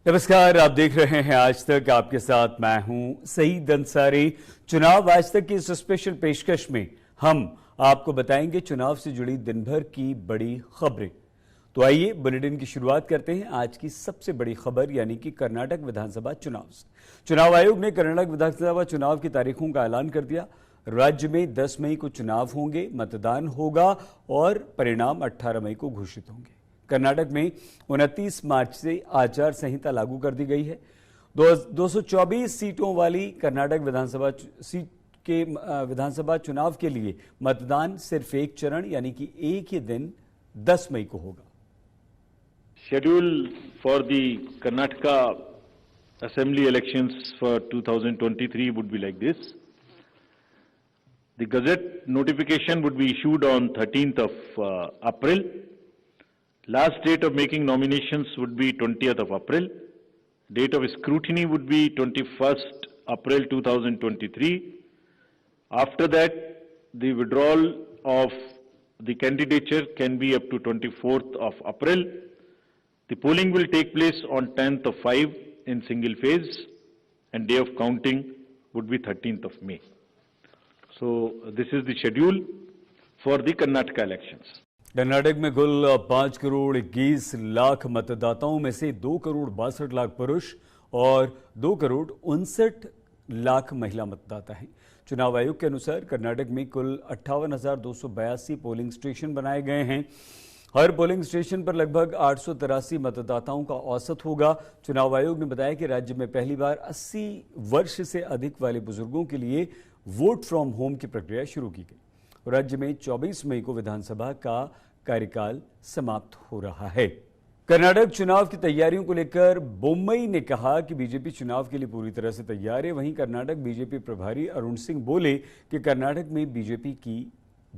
नमस्कार, आप देख रहे हैं आज तक। आपके साथ मैं हूं सईद अंसारी। चुनाव आज तक की इस स्पेशल पेशकश में हम आपको बताएंगे चुनाव से जुड़ी दिन भर की बड़ी खबरें। तो आइए बुलेटिन की शुरुआत करते हैं आज की सबसे बड़ी खबर यानी कि कर्नाटक विधानसभा चुनाव से। चुनाव आयोग ने कर्नाटक विधानसभा चुनाव की तारीखों का ऐलान कर दिया। राज्य में 10 मई को चुनाव होंगे, मतदान होगा और परिणाम 18 मई को घोषित होंगे। कर्नाटक में 29 मार्च से आचार संहिता लागू कर दी गई है। 224 सीटों वाली कर्नाटक विधानसभा सीट के विधानसभा चुनाव के लिए मतदान सिर्फ एक चरण यानी कि एक ही दिन 10 मई को होगा। Schedule for the Karnataka Assembly elections for 2023 would be like this. The Gazette notification would be issued on 13th of April. Last date of making nominations would be 20th of April. Date of scrutiny would be 21st April 2023. After that, the withdrawal of the candidature can be up to 24th of April. The polling will take place on 10th of 5 in single phase and day of counting would be 13th of May. So this is the schedule for the Karnataka elections. Karnataka में कुल 5 करोड़ 21 लाख मतदाताओं में से 2 करोड़ 62 लाख पुरुष और 2 करोड़ 59 लाख महिला मतदाता हैं। चुनाव आयोग के अनुसार कर्नाटक में कुल 58,282 पोलिंग स्टेशन बनाए गए हैं। हर पोलिंग स्टेशन पर लगभग 883 मतदाताओं का औसत होगा। चुनाव आयोग ने बताया कि राज्य में पहली बार 80 वर्ष से अधिक वाले बुजुर्गों के लिए वोट फ्रॉम होम की प्रक्रिया शुरू की गई। राज्य में 24 मई को विधानसभा का कार्यकाल समाप्त हो रहा है। कर्नाटक चुनाव की तैयारियों को लेकर बोम्मई ने कहा कि बीजेपी चुनाव के लिए पूरी तरह से तैयार है। वहीं कर्नाटक बीजेपी प्रभारी अरुण सिंह बोले कि कर्नाटक में बीजेपी की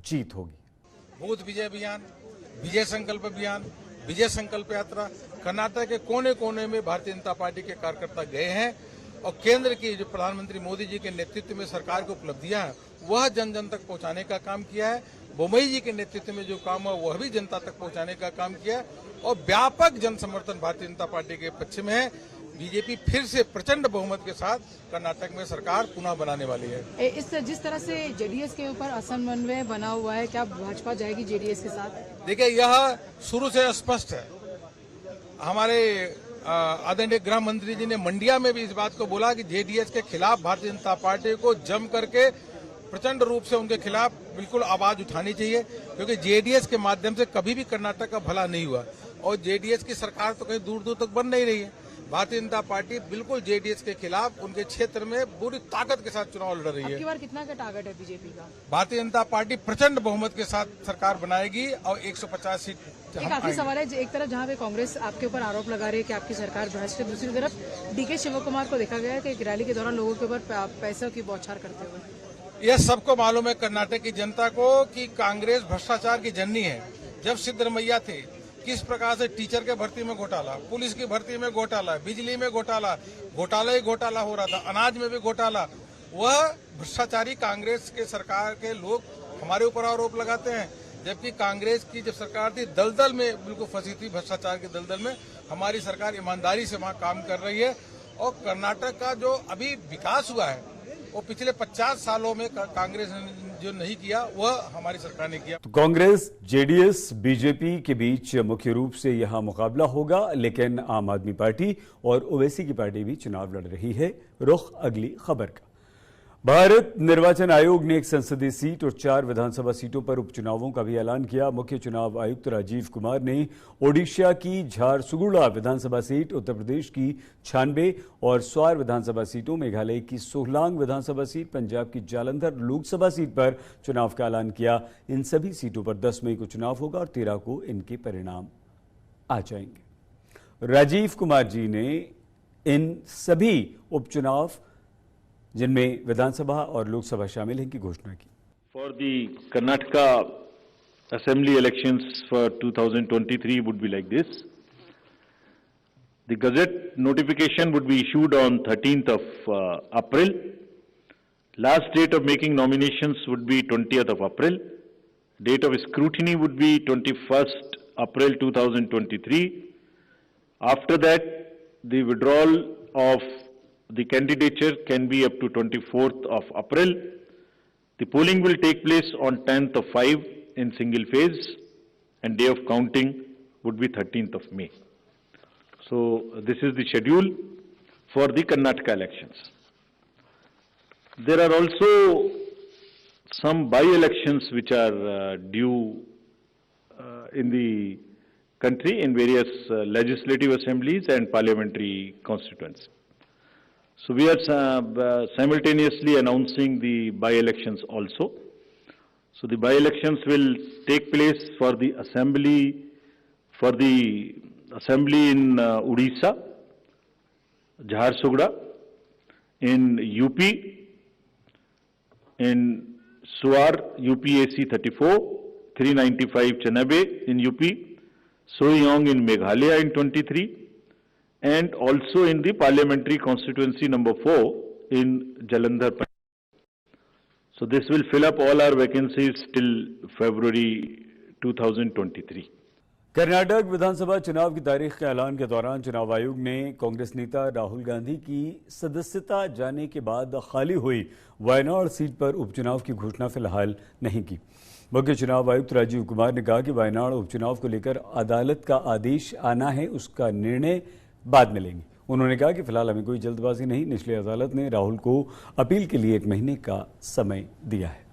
जीत होगी। बूथ विजय अभियान, विजय संकल्प अभियान, विजय संकल्प यात्रा, कर्नाटक के कोने कोने में भारतीय जनता पार्टी के कार्यकर्ता गए हैं और केंद्र की जो प्रधानमंत्री मोदी जी के नेतृत्व में सरकार की उपलब्धियां हैं वह जन जन तक पहुंचाने का काम किया है। बोम्मई जी के नेतृत्व में जो काम हुआ वह भी जनता तक पहुंचाने का काम किया है और व्यापक जन समर्थन भारतीय जनता पार्टी के पक्ष में है। बीजेपी फिर से प्रचंड बहुमत के साथ कर्नाटक में सरकार पुनः बनाने वाली है। जिस तरह से जेडीएस के ऊपर असमन्वय बना हुआ है, क्या भाजपा जाएगी जेडीएस के साथ? देखिए, यह शुरू से स्पष्ट है। हमारे आदरणीय गृह मंत्री जी ने मंडिया में भी इस बात को बोला कि जेडीएस के खिलाफ भारतीय जनता पार्टी को जम करके प्रचंड रूप से उनके खिलाफ बिल्कुल आवाज उठानी चाहिए, क्योंकि जेडीएस के माध्यम से कभी भी कर्नाटक का भला नहीं हुआ और जेडीएस की सरकार तो कहीं दूर दूर तक बन नहीं रही है। भारतीय जनता पार्टी बिल्कुल जेडीएस के खिलाफ उनके क्षेत्र में पूरी ताकत के साथ चुनाव लड़ रही है। अब की बार कितना का टारगेट है बीजेपी का? भारतीय जनता पार्टी प्रचंड बहुमत के साथ सरकार बनाएगी और 150 सीट। काफी सवाल है, एक तरफ जहां पे कांग्रेस आपके ऊपर आरोप लगा रही है कि आपकी सरकार भ्रष्ट है, दूसरी तरफ डीके शिव कुमार को देखा गया कि एक रैली के दौरान लोगों के ऊपर पैसों की बौछार करते हुए। यह सबको मालूम है कर्नाटक की जनता को कि कांग्रेस भ्रष्टाचार की जननी है। जब सिद्धरमैया थे किस प्रकार से टीचर के भर्ती में घोटाला, पुलिस की भर्ती में घोटाला, बिजली में घोटाला, घोटाला ही घोटाला हो रहा था, अनाज में भी घोटाला। वह भ्रष्टाचारी कांग्रेस के सरकार के लोग हमारे ऊपर आरोप लगाते हैं, जबकि कांग्रेस की जब सरकार थी दलदल में बिल्कुल फंसी थी, भ्रष्टाचार के दलदल में। हमारी सरकार ईमानदारी से वहाँ काम कर रही है और कर्नाटक का जो अभी विकास हुआ है वो पिछले 50 सालों में कांग्रेस ने जो नहीं किया वह हमारी सरकार ने किया। तो कांग्रेस, जेडीएस, बीजेपी के बीच मुख्य रूप से यहां मुकाबला होगा, लेकिन आम आदमी पार्टी और ओवैसी की पार्टी भी चुनाव लड़ रही है। रुख अगली खबर का। भारत निर्वाचन आयोग ने एक संसदीय सीट और 4 विधानसभा सीटों पर उपचुनावों का भी ऐलान किया। मुख्य चुनाव आयुक्त राजीव कुमार ने ओडिशा की झारसुगुड़ा विधानसभा सीट, उत्तर प्रदेश की 96 और स्वार विधानसभा सीटों, मेघालय की सोलांग विधानसभा सीट, पंजाब की जालंधर लोकसभा सीट पर चुनाव का ऐलान किया। इन सभी सीटों पर 10 मई को चुनाव होगा और 13 को इनके परिणाम आ जाएंगे। राजीव कुमार जी ने इन सभी उपचुनाव जिनमें विधानसभा और लोकसभा शामिल हैं की घोषणा की। For the Karnataka Assembly elections for 2023 would be like this. The Gazette notification would be issued on 13th of April. Last date of making nominations would be 20th of April. Date of scrutiny would be 21st April 2023. After that, the withdrawal of the candidature can be up to 24th of April. The polling will take place on 10th of 5 in single phase, and day of counting would be 13th of May. So this is the schedule for the Karnataka elections. There are also some by-elections which are due in the country in various legislative assemblies and parliamentary constituents. So we are simultaneously announcing the by-elections also. So the by-elections will take place for the assembly in Odisha, Jharsuguda, in UP, in Suar, UPAC 34, 395 Chanabe in UP, Soyong in Meghalaya in 23, and also in the parliamentary constituency number 4 in Jalandhar. So this will fill up all our vacancies till February 2023. Karnataka विधानसभा चुनाव की तारीख के ऐलान के दौरान चुनाव आयोग ने कांग्रेस नेता राहुल गांधी की सदस्यता जाने के बाद खाली हुई वायनाड सीट पर उपचुनाव की घोषणा फिलहाल नहीं की। मुख्य चुनाव आयुक्त राजीव कुमार ने कहा कि वायनाड उपचुनाव को लेकर अदालत का आदेश आना है, उसका निर्णय बाद में लेंगे। उन्होंने कहा कि फिलहाल हमें कोई जल्दबाजी नहीं, निचली अदालत ने राहुल को अपील के लिए 1 महीने का समय दिया है।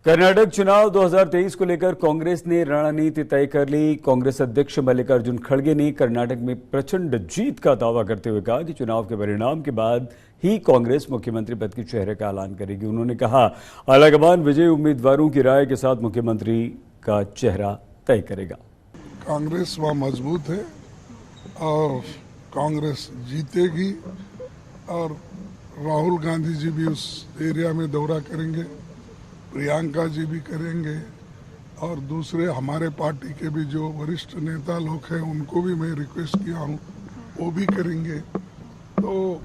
कर्नाटक चुनाव 2023 को लेकर कांग्रेस ने रणनीति तय कर ली। कांग्रेस अध्यक्ष मल्लिकार्जुन खड़गे ने कर्नाटक में प्रचंड जीत का दावा करते हुए कहा कि चुनाव के परिणाम के बाद ही कांग्रेस मुख्यमंत्री पद के चेहरे का ऐलान करेगी। उन्होंने कहा, आलाकमान विजयी उम्मीदवारों की राय के साथ मुख्यमंत्री का चेहरा तय करेगा। कांग्रेस वहाँ मजबूत है और कांग्रेस जीतेगी और राहुल गांधी जी भी उस एरिया में दौरा करेंगे, प्रियंका जी भी करेंगे और दूसरे हमारे पार्टी के भी जो वरिष्ठ नेता लोग हैं उनको भी मैं रिक्वेस्ट किया हूँ, वो भी करेंगे। तो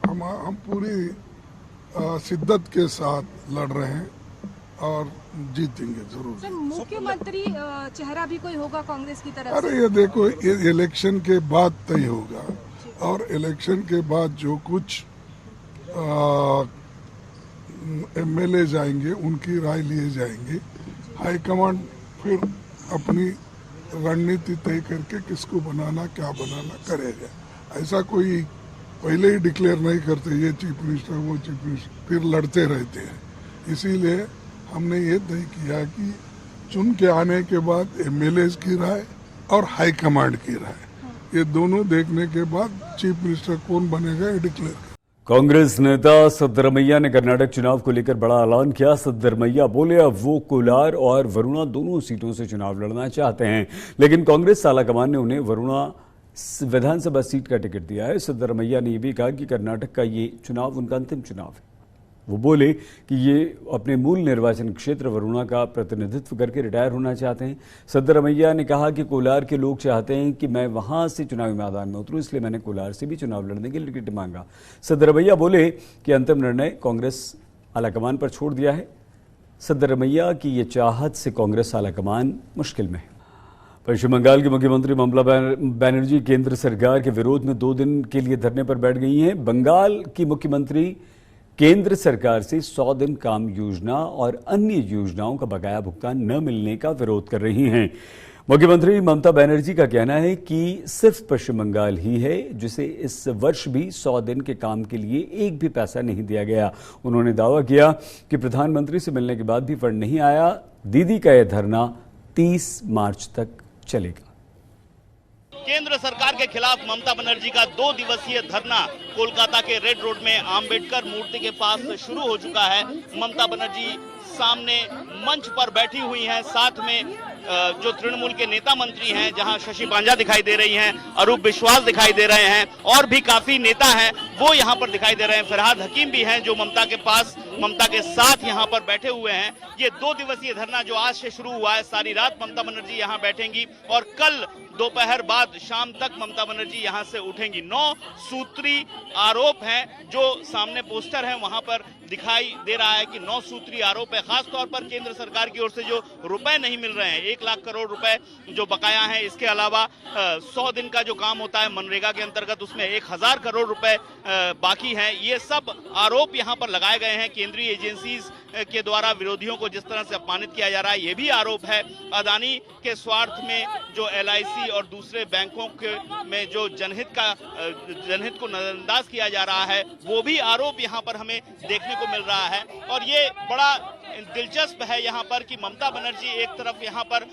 हम पूरी शिद्दत के साथ लड़ रहे हैं और जीतेंगे जरूर। सर, मुख्यमंत्री चेहरा भी कोई होगा कांग्रेस की तरफ? अरे ये देखो, ये इलेक्शन के बाद तय होगा और इलेक्शन के बाद जो कुछ एमएलए जाएंगे उनकी राय लिए जाएंगे। हाईकमांड फिर अपनी रणनीति तय करके किसको बनाना क्या बनाना करेगा। ऐसा कोई पहले ही डिक्लेयर नहीं करते, ये चीफ मिनिस्टर वो चीफ मिनिस्टर, फिर लड़ते रहते हैं। इसीलिए हमने ये तय किया कि चुन के आने के बाद एमएलए की राय और हाईकमांड की राय, ये दोनों देखने के बाद चीफ मिनिस्टर कौन बनेगा ये डिक्लेयर। कांग्रेस नेता सिद्धरमैया ने कर्नाटक चुनाव को लेकर बड़ा ऐलान किया। सिद्धरमैया बोले, अब वो कोलार और वरुणा दोनों सीटों से चुनाव लड़ना चाहते हैं, लेकिन कांग्रेस आलाकमान ने उन्हें वरुणा विधानसभा सीट का टिकट दिया है। सिद्धरमैया ने यह भी कहा कि कर्नाटक का ये चुनाव उनका अंतिम चुनाव है। वो बोले कि ये अपने मूल निर्वाचन क्षेत्र वरुणा का प्रतिनिधित्व करके रिटायर होना चाहते हैं। सिद्धरमैया ने कहा कि कोलार के लोग चाहते हैं कि मैं वहां से चुनावी मैदान में उतरूं, इसलिए मैंने कोलार से भी चुनाव लड़ने के लिए टिकट मांगा। सिद्धरमैया बोले कि अंतिम निर्णय कांग्रेस आलाकमान पर छोड़ दिया है। सिद्धरमैया की ये चाहत से कांग्रेस आलाकमान मुश्किल में है। पश्चिम बंगाल की मुख्यमंत्री ममता बनर्जी केंद्र सरकार के विरोध में 2 दिन के लिए धरने पर बैठ गई हैं। बंगाल की मुख्यमंत्री केंद्र सरकार से 100 दिन काम योजना और अन्य योजनाओं का बकाया भुगतान न मिलने का विरोध कर रही हैं। मुख्यमंत्री ममता बनर्जी का कहना है कि सिर्फ पश्चिम बंगाल ही है जिसे इस वर्ष भी 100 दिन के काम के लिए एक भी पैसा नहीं दिया गया। उन्होंने दावा किया कि प्रधानमंत्री से मिलने के बाद भी फंड नहीं आया। दीदी का यह धरना 30 मार्च तक चलेगा। केंद्र सरकार के खिलाफ ममता बनर्जी का 2 दिवसीय धरना कोलकाता के रेड रोड में आम्बेडकर मूर्ति के पास शुरू हो चुका है। ममता बनर्जी सामने मंच पर बैठी हुई हैं, साथ में जो तृणमूल के नेता मंत्री हैं, जहां शशि पांजा दिखाई दे रही हैं, अरूप विश्वास दिखाई दे रहे हैं और भी काफी नेता हैं, वो यहाँ पर दिखाई दे रहे हैं। फरहाद हकीम भी हैं जो ममता के पास, ममता के साथ यहाँ पर बैठे हुए हैं। ये 2 दिवसीय धरना जो आज से शुरू हुआ है, सारी रात ममता बनर्जी यहाँ बैठेंगी और कल दोपहर बाद शाम तक ममता बनर्जी यहाँ से उठेंगी। 9 सूत्री आरोप हैं जो सामने पोस्टर है वहां पर दिखाई दे रहा है कि 9 सूत्री आरोप है। खासतौर पर केंद्र सरकार की ओर से जो रुपए नहीं मिल रहे हैं, 1 लाख करोड़ रुपए जो बकाया है, इसके अलावा 100 दिन का जो काम होता है मनरेगा के अंतर्गत उसमें 1000 करोड़ रुपए बाकी हैं। ये सब आरोप यहाँ पर लगाए गए हैं। केंद्रीय एजेंसीज के द्वारा विरोधियों को जिस तरह से अपमानित किया जा रहा है, ये भी आरोप है। अदानी के स्वार्थ में जो LIC और दूसरे बैंकों के में जो जनहित को नजरअंदाज किया जा रहा है, वो भी आरोप यहाँ पर हमें देखने को मिल रहा है। और ये बड़ा दिलचस्प है यहाँ पर कि ममता बनर्जी एक तरफ यहाँ पर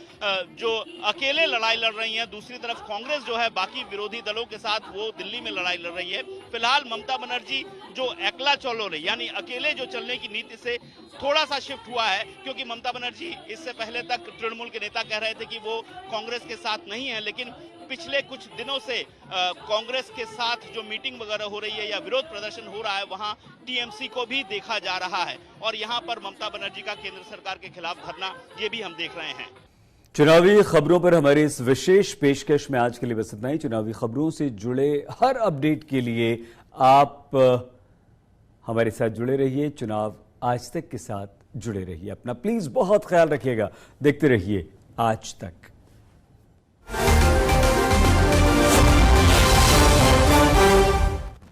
जो अकेले लड़ाई लड़ रही हैं, दूसरी तरफ कांग्रेस जो है बाकी विरोधी दलों के साथ वो दिल्ली में लड़ाई लड़ रही है। फिलहाल ममता बनर्जी जो एकला चलो रही यानी अकेले जो चलने की नीति से थोड़ा सा शिफ्ट हुआ है, क्योंकि ममता बनर्जी इससे पहले तक तृणमूल के नेता कह रहे थे कि वो कांग्रेस के साथ नहीं है, लेकिन पिछले कुछ दिनों से कांग्रेस के साथ जो मीटिंग वगैरह हो रही है या विरोध प्रदर्शन हो रहा है, वहां TMC को भी देखा जा रहा है और यहां पर ममता बनर्जी का केंद्र सरकार के खिलाफ धरना, ये भी हम देख रहे हैं। चुनावी खबरों पर हमारी इस विशेष पेशकश में आज के लिए बस इतना ही। चुनावी खबरों से जुड़े हर अपडेट के लिए आप हमारे साथ जुड़े रहिए। चुनाव आज तक के साथ जुड़े रहिए। अपना प्लीज बहुत ख्याल रखिएगा। देखते रहिए आज तक।